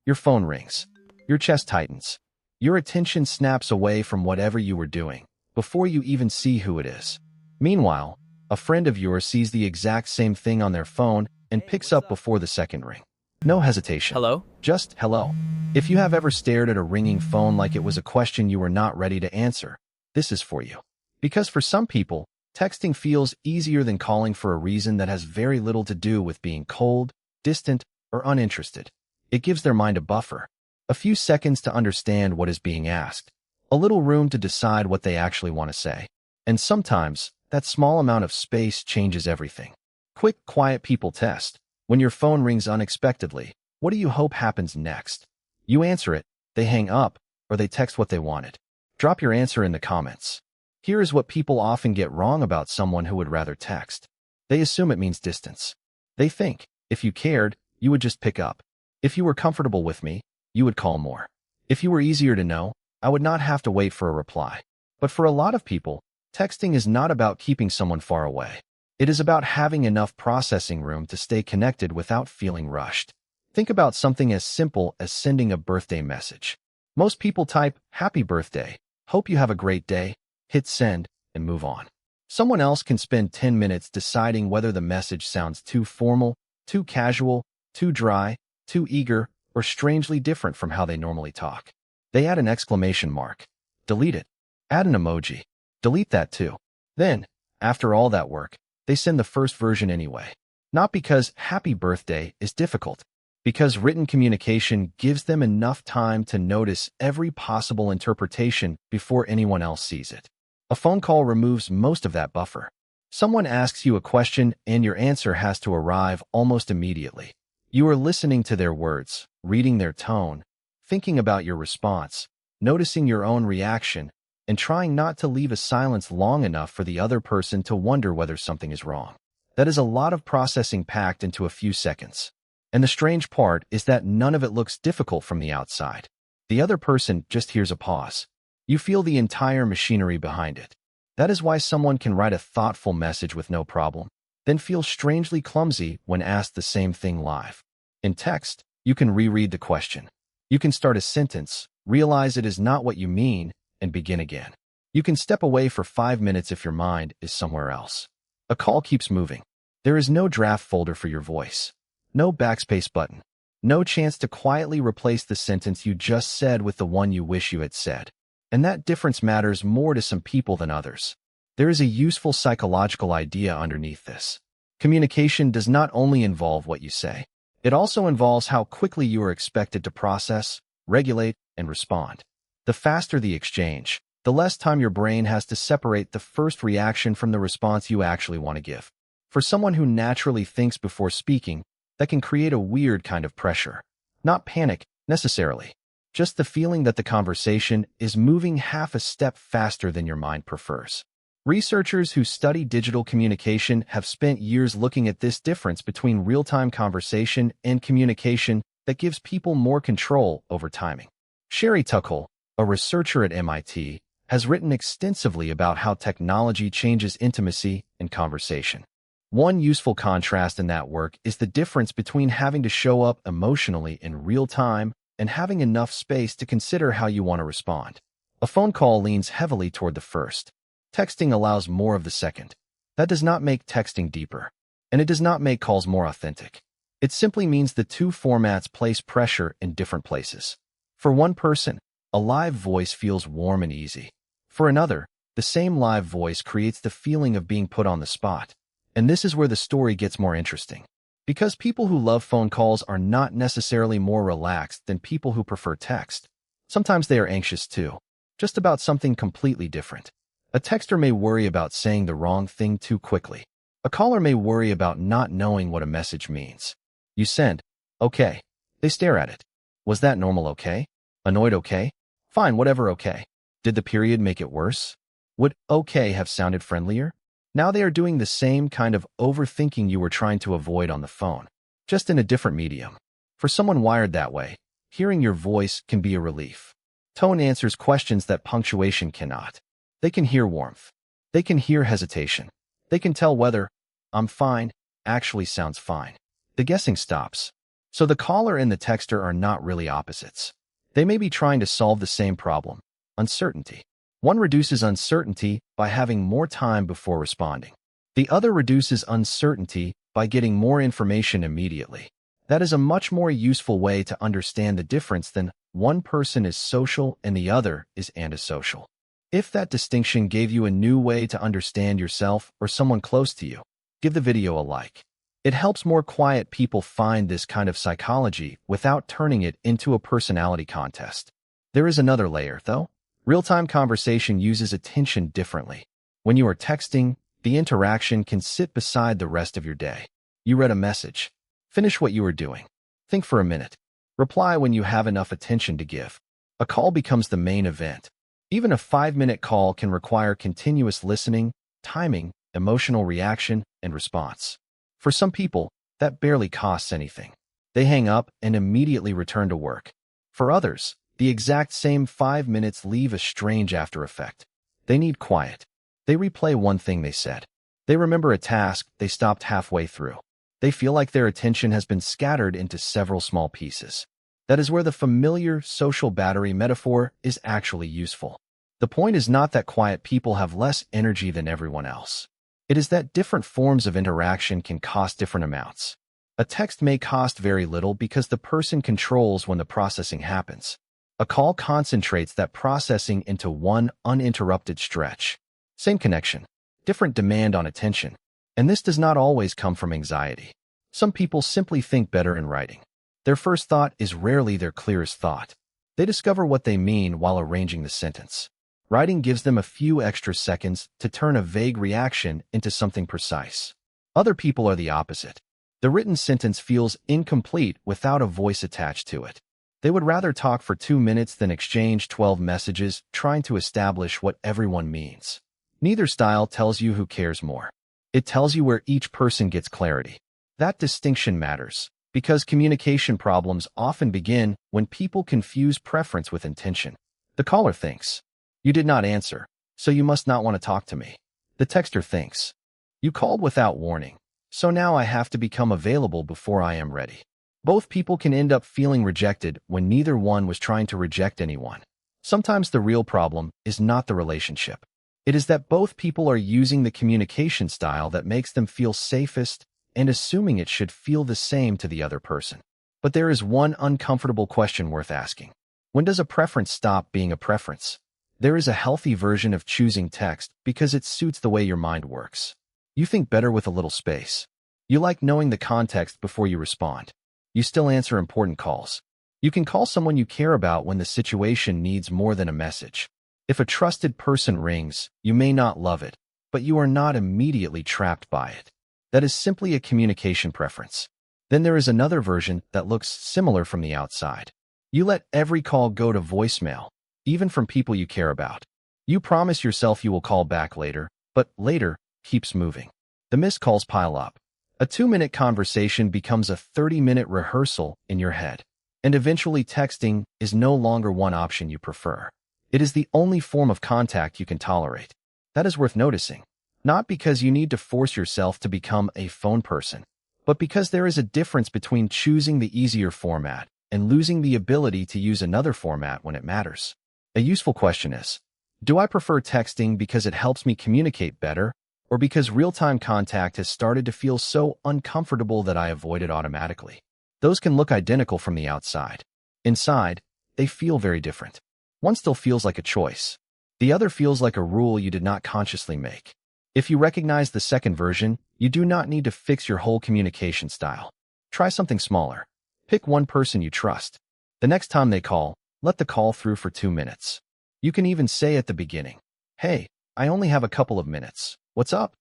Your phone rings. Your chest tightens. Your attention snaps away from whatever you were doing before you even see who it is. Meanwhile, a friend of yours sees the exact same thing on their phone and picks up before the second ring. No hesitation. Hello? Just hello. If you have ever stared at a ringing phone like it was a question you were not ready to answer, this is for you. Because for some people, texting feels easier than calling for a reason that has very little to do with being cold, distant, or uninterested. It gives their mind a buffer, a few seconds to understand what is being asked, a little room to decide what they actually want to say. And sometimes, that small amount of space changes everything. Quick, quiet people test. When your phone rings unexpectedly, what do you hope happens next? You answer it, they hang up, or they text what they wanted. Drop your answer in the comments. Here is what people often get wrong about someone who would rather text. They assume it means distance. They think, if you cared, you would just pick up. If you were comfortable with me, you would call more. If you were easier to know, I would not have to wait for a reply. But for a lot of people, texting is not about keeping someone far away. It is about having enough processing room to stay connected without feeling rushed. Think about something as simple as sending a birthday message. Most people type, "Happy birthday, hope you have a great day," hit send, and move on. Someone else can spend 10 minutes deciding whether the message sounds too formal, too casual, too dry, too eager, or strangely different from how they normally talk. They add an exclamation mark. Delete it. Add an emoji. Delete that too. Then, after all that work, they send the first version anyway. Not because happy birthday is difficult, because written communication gives them enough time to notice every possible interpretation before anyone else sees it. A phone call removes most of that buffer. Someone asks you a question and your answer has to arrive almost immediately. You are listening to their words, reading their tone, thinking about your response, noticing your own reaction, and trying not to leave a silence long enough for the other person to wonder whether something is wrong. That is a lot of processing packed into a few seconds. And the strange part is that none of it looks difficult from the outside. The other person just hears a pause. You feel the entire machinery behind it. That is why someone can write a thoughtful message with no problem, then feel strangely clumsy when asked the same thing live. In text, you can reread the question. You can start a sentence, realize it is not what you mean, and begin again. You can step away for 5 minutes if your mind is somewhere else. A call keeps moving. There is no draft folder for your voice. No backspace button. No chance to quietly replace the sentence you just said with the one you wish you had said. And that difference matters more to some people than others. There is a useful psychological idea underneath this. Communication does not only involve what you say. It also involves how quickly you are expected to process, regulate, and respond. The faster the exchange, the less time your brain has to separate the first reaction from the response you actually want to give. For someone who naturally thinks before speaking, that can create a weird kind of pressure. Not panic, necessarily. Just the feeling that the conversation is moving half a step faster than your mind prefers. Researchers who study digital communication have spent years looking at this difference between real-time conversation and communication that gives people more control over timing. Sherry Tuckle, a researcher at MIT, has written extensively about how technology changes intimacy and conversation. One useful contrast in that work is the difference between having to show up emotionally in real time and having enough space to consider how you want to respond. A phone call leans heavily toward the first. Texting allows more of the second. That does not make texting deeper, and it does not make calls more authentic. It simply means the two formats place pressure in different places. For one person, a live voice feels warm and easy. For another, the same live voice creates the feeling of being put on the spot. And this is where the story gets more interesting. Because people who love phone calls are not necessarily more relaxed than people who prefer text. Sometimes they are anxious too, just about something completely different. A texter may worry about saying the wrong thing too quickly. A caller may worry about not knowing what a message means. You send, "Okay." They stare at it. Was that normal okay? Annoyed okay? Fine, whatever okay. Did the period make it worse? Would okay have sounded friendlier? Now they are doing the same kind of overthinking you were trying to avoid on the phone, just in a different medium. For someone wired that way, hearing your voice can be a relief. Tone answers questions that punctuation cannot. They can hear warmth. They can hear hesitation. They can tell whether "I'm fine" actually sounds fine. The guessing stops. So the caller and the texter are not really opposites. They may be trying to solve the same problem, uncertainty. One reduces uncertainty by having more time before responding. The other reduces uncertainty by getting more information immediately. That is a much more useful way to understand the difference than one person is social and the other is antisocial. If that distinction gave you a new way to understand yourself or someone close to you, give the video a like. It helps more quiet people find this kind of psychology without turning it into a personality contest. There is another layer, though. Real-time conversation uses attention differently. When you are texting, the interaction can sit beside the rest of your day. You read a message. Finish what you are doing. Think for a minute. Reply when you have enough attention to give. A call becomes the main event. Even a 5-minute call can require continuous listening, timing, emotional reaction, and response. For some people, that barely costs anything. They hang up and immediately return to work. For others, the exact same 5 minutes leave a strange after effect. They need quiet. They replay one thing they said. They remember a task they stopped halfway through. They feel like their attention has been scattered into several small pieces. That is where the familiar social battery metaphor is actually useful. The point is not that quiet people have less energy than everyone else. It is that different forms of interaction can cost different amounts. A text may cost very little because the person controls when the processing happens. A call concentrates that processing into one uninterrupted stretch. Same connection, different demand on attention. And this does not always come from anxiety. Some people simply think better in writing. Their first thought is rarely their clearest thought. They discover what they mean while arranging the sentence. Writing gives them a few extra seconds to turn a vague reaction into something precise. Other people are the opposite. The written sentence feels incomplete without a voice attached to it. They would rather talk for 2 minutes than exchange 12 messages trying to establish what everyone means. Neither style tells you who cares more. It tells you where each person gets clarity. That distinction matters, because communication problems often begin when people confuse preference with intention. The caller thinks, "You did not answer, so you must not want to talk to me." The texter thinks, "You called without warning, so now I have to become available before I am ready." Both people can end up feeling rejected when neither one was trying to reject anyone. Sometimes the real problem is not the relationship. It is that both people are using the communication style that makes them feel safest and assuming it should feel the same to the other person. But there is one uncomfortable question worth asking. When does a preference stop being a preference? There is a healthy version of choosing text because it suits the way your mind works. You think better with a little space. You like knowing the context before you respond. You still answer important calls. You can call someone you care about when the situation needs more than a message. If a trusted person rings, you may not love it, but you are not immediately trapped by it. That is simply a communication preference. Then there is another version that looks similar from the outside. You let every call go to voicemail, even from people you care about. You promise yourself you will call back later, but later keeps moving. The missed calls pile up. A 2-minute conversation becomes a 30-minute rehearsal in your head. And eventually texting is no longer one option you prefer. It is the only form of contact you can tolerate. That is worth noticing, not because you need to force yourself to become a phone person, but because there is a difference between choosing the easier format and losing the ability to use another format when it matters. A useful question is, do I prefer texting because it helps me communicate better, or because real-time contact has started to feel so uncomfortable that I avoid it automatically? Those can look identical from the outside. Inside, they feel very different. One still feels like a choice. The other feels like a rule you did not consciously make. If you recognize the second version, you do not need to fix your whole communication style. Try something smaller. Pick one person you trust. The next time they call, let the call through for 2 minutes. You can even say at the beginning, "Hey, I only have a couple of minutes. What's up?"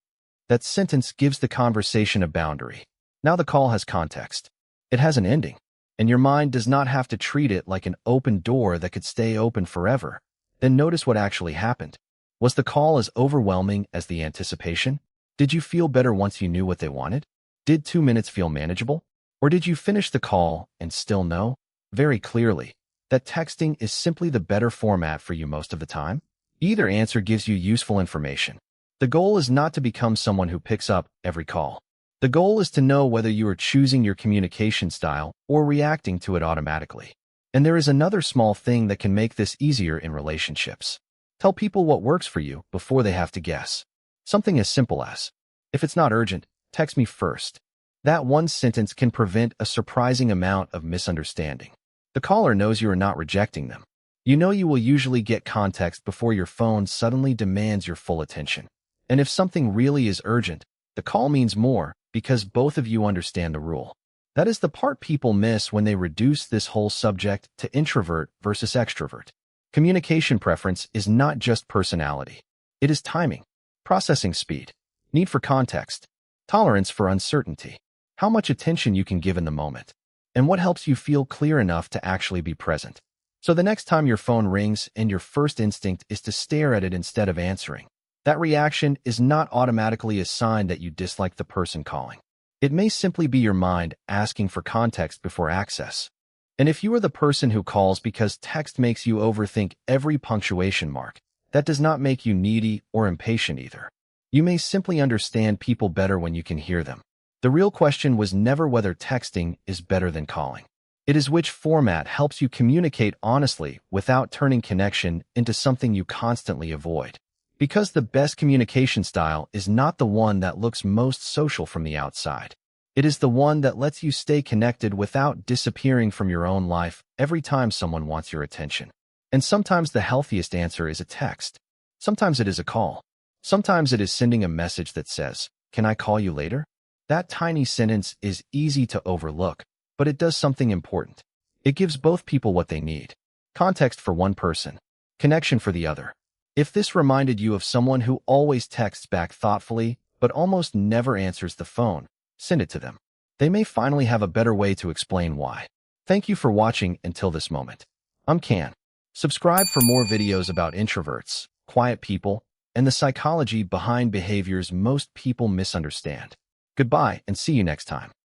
That sentence gives the conversation a boundary. Now the call has context. It has an ending. And your mind does not have to treat it like an open door that could stay open forever. Then notice what actually happened. Was the call as overwhelming as the anticipation? Did you feel better once you knew what they wanted? Did 2 minutes feel manageable? Or did you finish the call and still know, very clearly, that texting is simply the better format for you most of the time? Either answer gives you useful information. The goal is not to become someone who picks up every call. The goal is to know whether you are choosing your communication style or reacting to it automatically. And there is another small thing that can make this easier in relationships. Tell people what works for you before they have to guess. Something as simple as, "If it's not urgent, text me first." That one sentence can prevent a surprising amount of misunderstanding. The caller knows you are not rejecting them. You know you will usually get context before your phone suddenly demands your full attention. And if something really is urgent, the call means more because both of you understand the rule. That is the part people miss when they reduce this whole subject to introvert versus extrovert. Communication preference is not just personality. It is timing, processing speed, need for context, tolerance for uncertainty, how much attention you can give in the moment, and what helps you feel clear enough to actually be present. So the next time your phone rings and your first instinct is to stare at it instead of answering, that reaction is not automatically a sign that you dislike the person calling. It may simply be your mind asking for context before access. And if you are the person who calls because text makes you overthink every punctuation mark, that does not make you needy or impatient either. You may simply understand people better when you can hear them. The real question was never whether texting is better than calling. It is which format helps you communicate honestly without turning connection into something you constantly avoid. Because the best communication style is not the one that looks most social from the outside. It is the one that lets you stay connected without disappearing from your own life every time someone wants your attention. And sometimes the healthiest answer is a text. Sometimes it is a call. Sometimes it is sending a message that says, "Can I call you later?" That tiny sentence is easy to overlook, but it does something important. It gives both people what they need. Context for one person, connection for the other. If this reminded you of someone who always texts back thoughtfully but almost never answers the phone, send it to them. They may finally have a better way to explain why. Thank you for watching until this moment. I'm Can. Subscribe for more videos about introverts, quiet people, and the psychology behind behaviors most people misunderstand. Goodbye and see you next time.